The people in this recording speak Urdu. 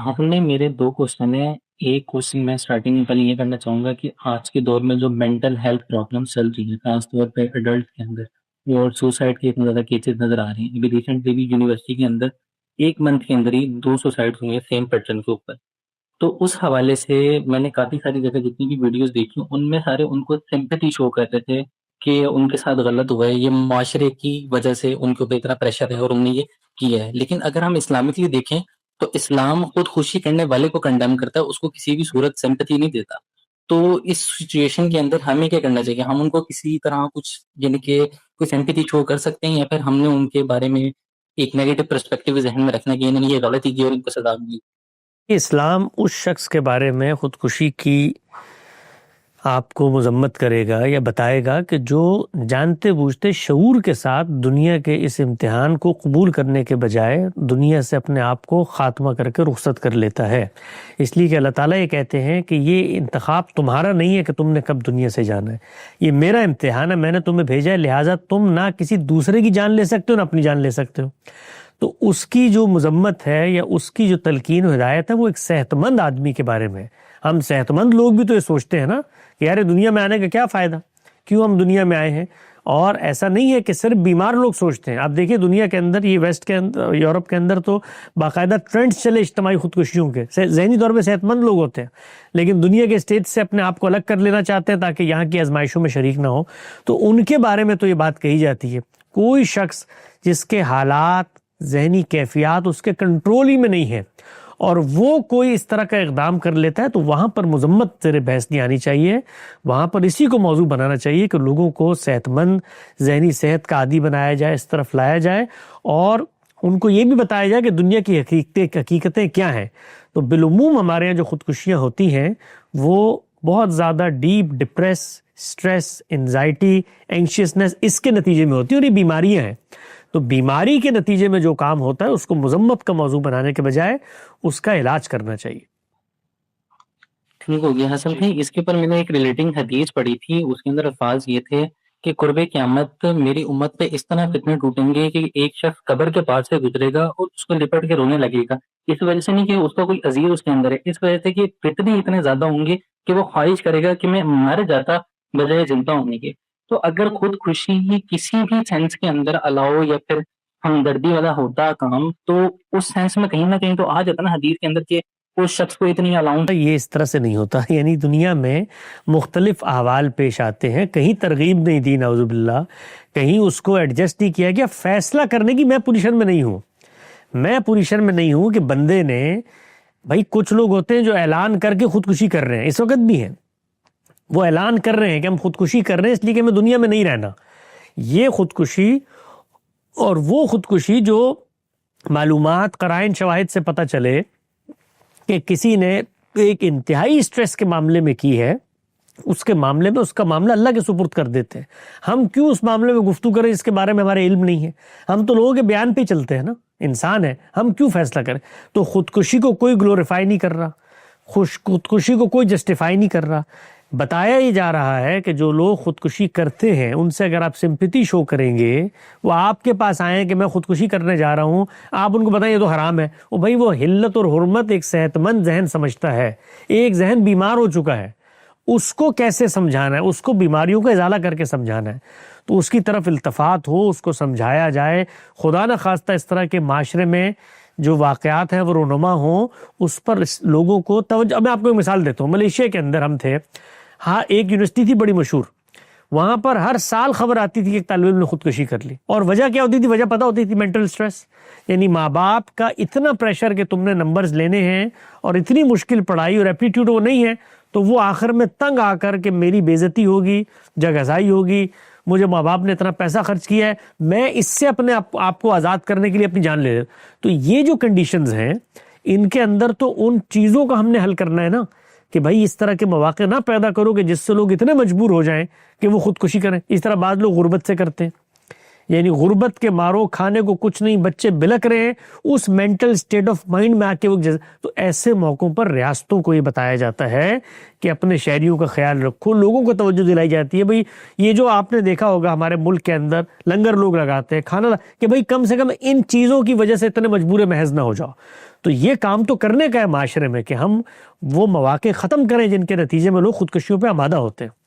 آپ نے میرے دو کوشچن ہیں. ایک کوشچن میں اسٹارٹنگ میں پہلے یہ کرنا چاہوں گا کہ آج کے دور میں جو مینٹل ہیلتھ پرابلم چل رہی ہے خاص طور پہ ایڈلٹ کے اندر اور سوسائڈ کے اتنے زیادہ کیسز نظر آ رہے ہیں. ابھی ریسنٹلی بھی یونیورسٹی کے اندر ایک منتھ کے اندر ہی 2 سوسائڈ ہوئے ہیں سیم پیٹرن کے اوپر. تو اس حوالے سے میں نے کافی ساری جگہ جتنی بھی ویڈیوز دیکھی ان میں سارے ان کو سمپیتھی شو کرتے تھے کہ ان کے ساتھ غلط ہوا ہے، یہ معاشرے کی وجہ سے ان کے اوپر اتنا پریشر ہے اور انہوں نے یہ کیا ہے. لیکن اگر ہم اسلامکلی دیکھیں تو اسلام خود خوشی کرنے والے کو کنڈیم کرتا ہے، اس کو کسی بھی صورت سمپیتھی نہیں دیتا. تو اس سچویشن کے اندر ہمیں کیا کرنا چاہیے؟ ہم ان کو کسی طرح کچھ یعنی کہ کوئی سمپیتھی شو کر سکتے ہیں، یا پھر ہم نے ان کے بارے میں ایک نیگیٹو پرسپیکٹیو ذہن میں رکھنا کہ انہوں نے یہ غلطی کی اور ان کو سزا ملی؟ اسلام اس شخص کے بارے میں خودکشی کی آپ کو مذمت کرے گا یا بتائے گا کہ جو جانتے بوجھتے شعور کے ساتھ دنیا کے اس امتحان کو قبول کرنے کے بجائے دنیا سے اپنے آپ کو خاتمہ کر کے رخصت کر لیتا ہے. اس لیے کہ اللہ تعالیٰ یہ کہتے ہیں کہ یہ انتخاب تمہارا نہیں ہے کہ تم نے کب دنیا سے جانا ہے، یہ میرا امتحان ہے، میں نے تمہیں بھیجا ہے، لہٰذا تم نہ کسی دوسرے کی جان لے سکتے ہو نہ اپنی جان لے سکتے ہو. تو اس کی جو مذمت ہے یا اس کی جو تلقین و ہدایت ہے وہ ایک صحت مند آدمی کے بارے میں. ہم صحت مند لوگ بھی تو یہ سوچتے ہیں نا کہ یار دنیا میں آنے کا کیا فائدہ، کیوں ہم دنیا میں آئے ہیں. اور ایسا نہیں ہے کہ صرف بیمار لوگ سوچتے ہیں. آپ دیکھیں دنیا کے اندر، یہ ویسٹ کے اندر، یورپ کے اندر تو باقاعدہ ٹرینڈز چلے اجتماعی خودکشیوں کے. ذہنی طور پہ صحت مند لوگ ہوتے ہیں لیکن دنیا کے اسٹیج سے اپنے آپ کو الگ کر لینا چاہتے ہیں تاکہ یہاں کی آزمائشوں میں شریک نہ ہو. تو ان کے بارے میں تو یہ بات کہی جاتی ہے. کوئی شخص جس کے حالات، ذہنی کیفیات اس کے کنٹرول ہی میں نہیں ہے اور وہ کوئی اس طرح کا اقدام کر لیتا ہے تو وہاں پر مذمت زیر بحث نہیں آنی چاہیے. وہاں پر اسی کو موضوع بنانا چاہیے کہ لوگوں کو صحت مند ذہنی صحت کا عادی بنایا جائے، اس طرف لایا جائے اور ان کو یہ بھی بتایا جائے کہ دنیا کی حقیقتیں کیا ہیں. تو بالعموم ہمارے یہاں جو خودکشیاں ہوتی ہیں وہ بہت زیادہ ڈیپ ڈپریس، سٹریس، انزائٹی، اینکشیسنس اس کے نتیجے میں ہوتی ہیں اور یہ بیماریاں ہیں. تو بیماری کے نتیجے میں جو کام ہوتا ہے اس کو مذمت کا موضوع بنانے کے بجائے اس کا علاج کرنا چاہیے. ٹھیک ہو گیا حسن بھائی. اس کے اوپر میں نے ایک ریلیٹنگ حدیث پڑھی تھی، اس کے اندر الفاظ یہ تھے کہ قرب قیامت میری امت پہ اس طرح فتنے ٹوٹیں گے کہ ایک شخص قبر کے پاس سے گزرے گا اور اس کو لپٹ کے رونے لگے گا. اس وجہ سے نہیں کہ اس کا کوئی عزیز اس کے اندر ہے، اس وجہ سے کہ فتنے اتنے زیادہ ہوں گے کہ وہ خواہش کرے گا کہ میں مر جاتا بجائے زندہ ہونے کے. تو اگر خود خوشی ہی کسی بھی سینس کے اندر الاؤ یا پھر ہمدردی والا ہوتا کام، تو اس سینس میں کہیں نہ کہیں تو آ جاتا نا حدیث کے اندر کہ اس شخص کو اتنی الاؤنس. یہ اس طرح سے نہیں ہوتا. یعنی دنیا میں مختلف احوال پیش آتے ہیں، کہیں ترغیب نہیں دی نعوذ باللہ، کہیں اس کو ایڈجسٹ نہیں کیا گیا. فیصلہ کرنے کی میں پوزیشن میں نہیں ہوں، میں پوزیشن میں نہیں ہوں کہ بندے نے، بھائی کچھ لوگ ہوتے ہیں جو اعلان کر کے خودکشی کر رہے ہیں، اس وقت بھی ہیں، وہ اعلان کر رہے ہیں کہ ہم خودکشی کر رہے ہیں اس لیے کہ ہمیں دنیا میں نہیں رہنا. یہ خودکشی اور وہ خودکشی جو معلومات، قرائن، شواہد سے پتہ چلے کہ کسی نے ایک انتہائی سٹریس کے معاملے میں کی ہے، اس کے معاملے میں اس کا معاملہ اللہ کے سپرد کر دیتے ہیں. ہم کیوں اس معاملے میں گفتگو کریں اس کے بارے میں ہمارے علم نہیں ہے؟ ہم تو لوگوں کے بیان پہ چلتے ہیں نا، انسان ہے، ہم کیوں فیصلہ کریں؟ تو خودکشی کو کوئی گلوریفائی نہیں کر رہا، خودکشی کو کوئی جسٹیفائی نہیں کر رہا. بتایا ہی جا رہا ہے کہ جو لوگ خودکشی کرتے ہیں ان سے اگر آپ سمپیتی شو کریں گے، وہ آپ کے پاس آئیں کہ میں خودکشی کرنے جا رہا ہوں، آپ ان کو بتائیں یہ تو حرام ہے، وہ بھائی وہ حلت اور حرمت ایک صحت مند ذہن سمجھتا ہے. ایک ذہن بیمار ہو چکا ہے، اس کو کیسے سمجھانا ہے؟ اس کو بیماریوں کا ازالہ کر کے سمجھانا ہے. تو اس کی طرف التفات ہو، اس کو سمجھایا جائے. خدا نہ خواستہ اس طرح کے معاشرے میں جو واقعات ہیں وہ رونما ہوں، اس پر لوگوں کو توجہ. میں آپ کو ایک مثال دیتا ہوں. ملیشیا کے اندر ہم تھے، ہاں ایک یونیورسٹی تھی بڑی مشہور، وہاں پر ہر سال خبر آتی تھی کہ ایک طالب علم نے خودکشی کر لی. اور وجہ کیا ہوتی تھی؟ وجہ پتہ ہوتی تھی، مینٹل سٹریس. یعنی ماں باپ کا اتنا پریشر کہ تم نے نمبرز لینے ہیں اور اتنی مشکل پڑھائی اور ایپٹیٹیوڈ وہ نہیں ہے، تو وہ آخر میں تنگ آ کر کہ میری بے عزتی ہوگی، جگہزائی ہوگی، مجھے ماں باپ نے اتنا پیسہ خرچ کیا ہے، میں اس سے اپنے آپ کو آزاد کرنے کے لیے اپنی جان لے لوں. تو یہ جو کنڈیشنز ہیں ان کے اندر تو ان چیزوں کا ہم نے حل کرنا ہے نا، کہ بھائی اس طرح کے مواقع نہ پیدا کرو کہ جس سے لوگ اتنے مجبور ہو جائیں کہ وہ خودکشی کریں. اس طرح بعض لوگ غربت سے کرتے ہیں. یعنی غربت کے مارو کھانے کو کچھ نہیں، بچے بلک رہے ہیں، اس مینٹل سٹیٹ آف مائنڈ میں آ کے وہ تو ایسے موقعوں پر ریاستوں کو یہ بتایا جاتا ہے کہ اپنے شہریوں کا خیال رکھو، لوگوں کو توجہ دلائی جاتی ہے بھئی یہ جو آپ نے دیکھا ہوگا ہمارے ملک کے اندر لنگر لوگ لگاتے ہیں کھانا، کہ بھئی کم سے کم ان چیزوں کی وجہ سے اتنے مجبور محض نہ ہو جاؤ. تو یہ کام تو کرنے کا ہے معاشرے میں کہ ہم وہ مواقع ختم کریں جن کے نتیجے میں لوگ خودکشیوں پہ آمادہ ہوتے ہیں.